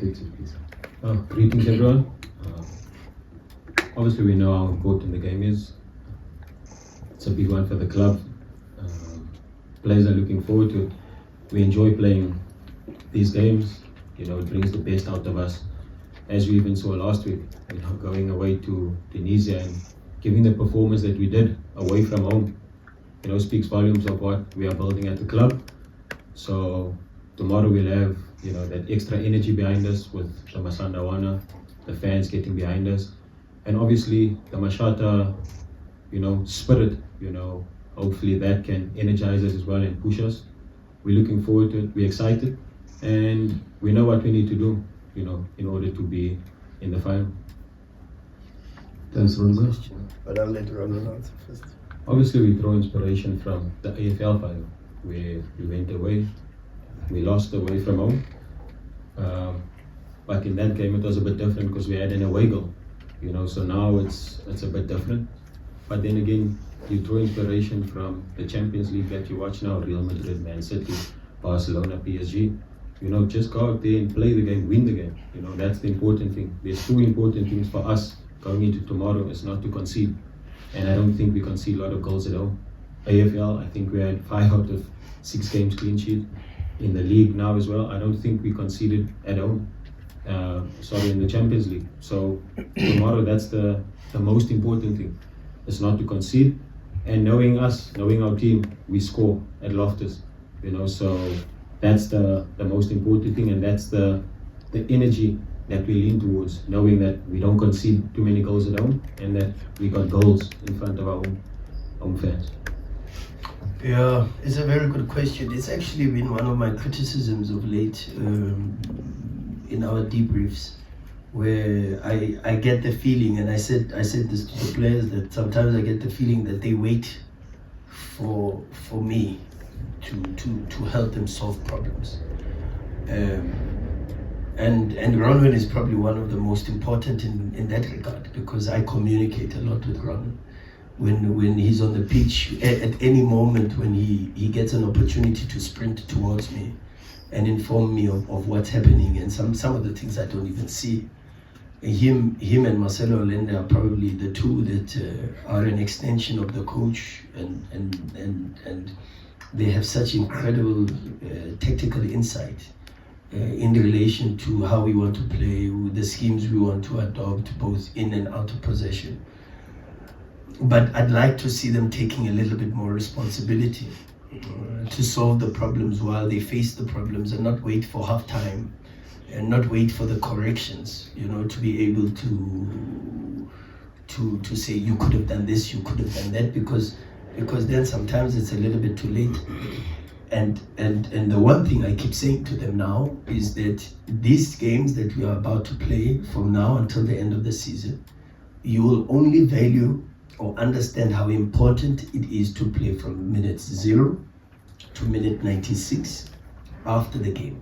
perspective, please? Greetings, everyone. Obviously, we know how important the game is. It's a big one for the club. Players are looking forward to it. We enjoy playing these games. You know, it brings the best out of us. As we even saw last week, you know, going away to Tunisia and giving the performance that we did away from home, you know, speaks volumes of what we are building at the club. So tomorrow we'll have, you know, that extra energy behind us with the Masandawana, the fans getting behind us, and obviously the Mashata, you know, spirit. You know, hopefully that can energize us as well and push us. We're looking forward to it. We're excited, and we know what we need to do, you know, in order to be in the final. Thanks, Ronwen. But I'll let Ronwen answer first. Obviously, we draw inspiration from the AFL final, where we went away, we lost away from home. But in that game, it was a bit different because we had an away goal, you know. So now it's a bit different. But then again, you draw inspiration from the Champions League that you watch now: Real Madrid, Man City, Barcelona, PSG. You know, just go out there and play the game, win the game. You know, that's the important thing. There's two important things for us going into tomorrow: is not to concede. And I don't think we concede a lot of goals at home. AFL, I think we had 5 out of 6 games clean sheet. In the league now as well, I don't think we conceded at home. In the Champions League. So tomorrow, that's the most important thing. It's not to concede. And knowing us, knowing our team, we score at Loftus. You know, so that's the most important thing, and that's the energy that we lean towards, knowing that we don't concede too many goals at home and that we got goals in front of our home fans. Yeah, it's a very good question. It's actually been one of my criticisms of late in our debriefs, where I get the feeling, and I said this to the players, that sometimes I get the feeling that they wait for me to help them solve problems. And Ronwen is probably one of the most important in that regard, because I communicate a lot with Ronwen. When he's on the pitch, at any moment when he gets an opportunity to sprint towards me and inform me of what's happening, and some of the things I don't even see. Him and Marcelo Allende are probably the two that are an extension of the coach, and they have such incredible tactical insight in relation to how we want to play, the schemes we want to adopt, both in and out of possession. But I'd like to see them taking a little bit more responsibility to solve the problems while they face the problems, and not wait for half time and not wait for the corrections, you know, to be able to say you could have done this, you could have done that, because then sometimes it's a little bit too late. And the one thing I keep saying to them now is that these games that we are about to play from now until the end of the season, you will only value or understand how important it is to play from minute 0 to minute 96 after the game.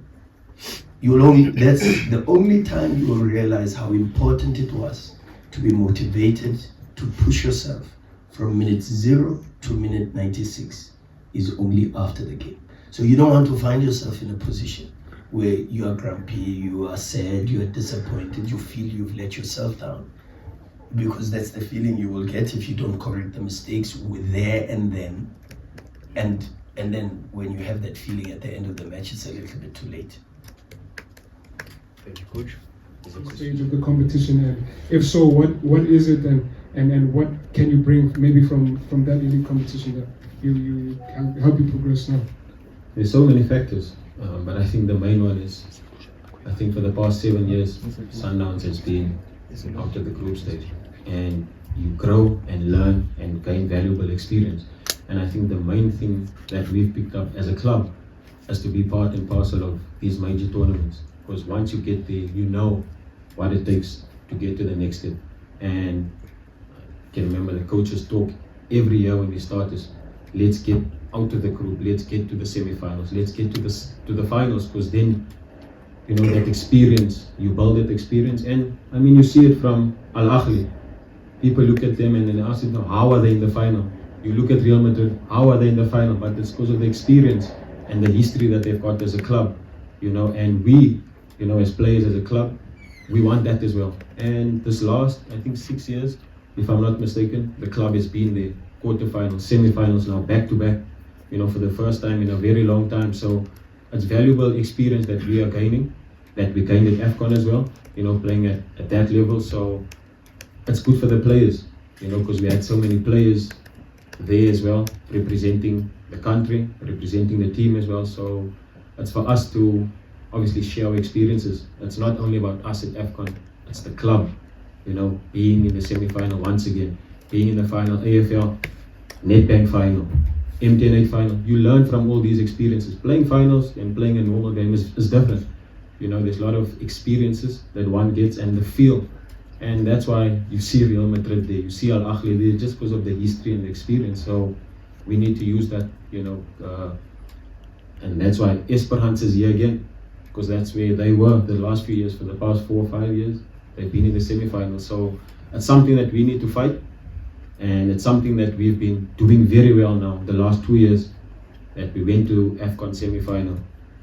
That's the only time you will realize how important it was to be motivated to push yourself from minute 0 to minute 96 is only after the game. So you don't want to find yourself in a position where you are grumpy, you are sad, you are disappointed, you feel you've let yourself down. Because that's the feeling you will get if you don't correct the mistakes there and then. And then when you have that feeling at the end of the match, it's a little bit too late. Thank you, Coach. Stage of the competition, and if so, what is it, and what can you bring maybe from that elite competition that you help you progress now? There's so many factors, but I think the main one is, I think for the past 7 years, Sundowns has been out of the group stage, and you grow and learn and gain valuable experience. And I think the main thing that we've picked up as a club is to be part and parcel of these major tournaments, because once you get there, you know what it takes to get to the next step. And I can remember the coaches talk every year when we start is, let's get out of the group, let's get to the semi-finals, let's get to the finals, because then, you know, that experience, you build that experience. And I mean, you see it from Al Ahly. People look at them and then they ask them, how are they in the final? You look at Real Madrid, how are they in the final? But it's because of the experience and the history that they've got as a club, you know. And we, as players, as a club, we want that as well. And this last, I think 6 years, if I'm not mistaken, the club has been there, quarterfinals, semi-finals now, back to back, for the first time in a very long time. So it's valuable experience that we are gaining, that we gained at AFCON as well, playing at that level. So it's good for the players, because we had so many players there as well, representing the country, representing the team as well. So it's for us to obviously share our experiences. It's not only about us at AFCON, it's the club, being in the semi-final once again, being in the final AFL, Nedbank final, MTN8 final. You learn from all these experiences. Playing finals and playing a normal game is different. There's a lot of experiences that one gets and the feel. And that's why you see Real Madrid there, you see Al Ahly there, just because of the history and the experience. So we need to use that, and that's why Esperance is here again, because that's where they were the last few years. For the past 4 or 5 years, they've been in the semi-finals. So it's something that we need to fight, and it's something that we've been doing very well now the last 2 years, that we went to AFCON semi-final,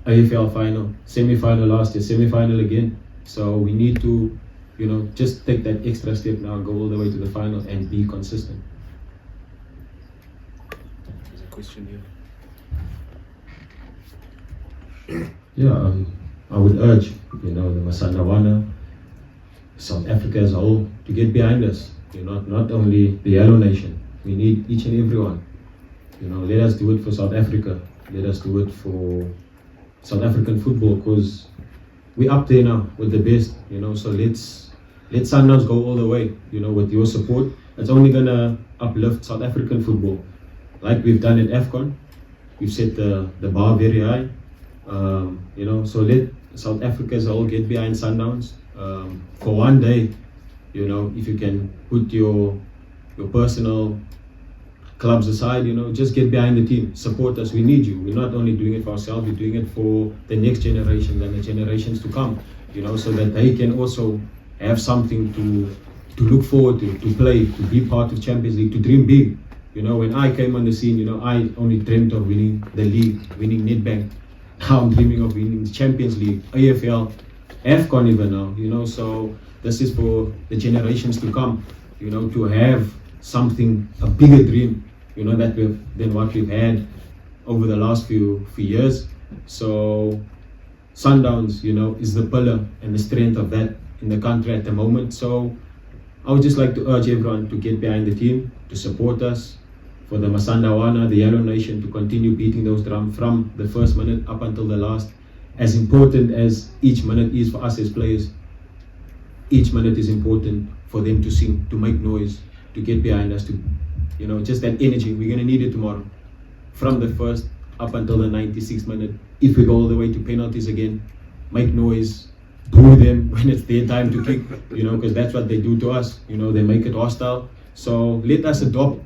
AFL final, semi-final last year, semi-final again. So we need to just take that extra step now and go all the way to the final and be consistent. There's a question here. Yeah, I would urge, the Masandawana, South Africa as a whole, to get behind us. Not only the Yellow Nation. We need each and every one. Let us do it for South Africa. Let us do it for South African football, because we're up there now with the best. So let Sundowns go all the way. With your support, it's only gonna uplift South African football, like we've done at AFCON. We've set the bar very high. So let South Africa as a whole get behind Sundowns. For one day, if you can put your personal clubs aside, just get behind the team, support us. We need you. We're not only doing it for ourselves, we're doing it for the next generation and the generations to come, so that they can also have something to look forward to play, to be part of Champions League, to dream big. When I came on the scene, I only dreamt of winning the league, winning Nedbank. Now I'm dreaming of winning the Champions League, AFL, AFCON even now, so this is for the generations to come, to have something, a bigger dream, than what we've had over the last few years. So Sundowns, is the pillar and the strength of that in the country at the moment. So I would just like to urge everyone to get behind the team, to support us, for the Masandawana, the Yellow Nation, to continue beating those drums from the first minute up until the last. As important as each minute is for us as players, each minute is important for them to sing, to make noise, to get behind us, to, just that energy. We're going to need it tomorrow. From the first up until the 96th minute. If we go all the way to penalties again, make noise, boo them when it's their time to kick, because that's what they do to us. They make it hostile. So let us adopt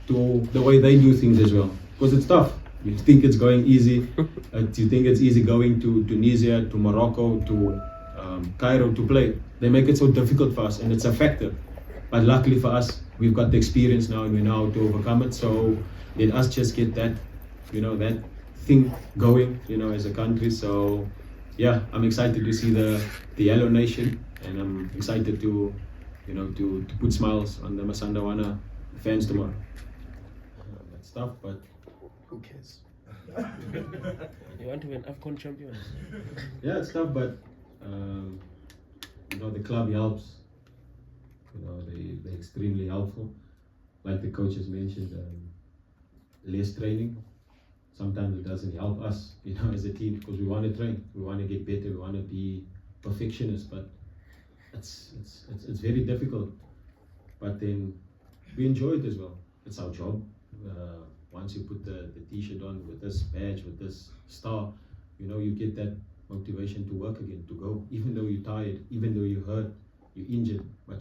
to the way they do things as well, because it's tough. You think it's going easy. You think it's easy going to Tunisia, to Morocco, to Cairo to play. They make it so difficult for us, and it's a factor. But luckily for us, we've got the experience now, and we know how to overcome it. So let us just get that, that thing going, as a country. So yeah, I'm excited to see the Yellow Nation, and I'm excited to, to put smiles on the Masandawana fans tomorrow. That's tough, but Who cares? You want to win AFCON champions? yeah, it's tough, but the club helps. They're extremely helpful. Like the coaches mentioned, less training. Sometimes it doesn't help us, as a team, because we want to train, we want to get better, we want to be perfectionists, but it's very difficult. But then we enjoy it as well. It's our job. Once you put the t-shirt on with this badge, with this star, you get that motivation to work again, to go, even though you're tired, even though you're hurt, you're injured, but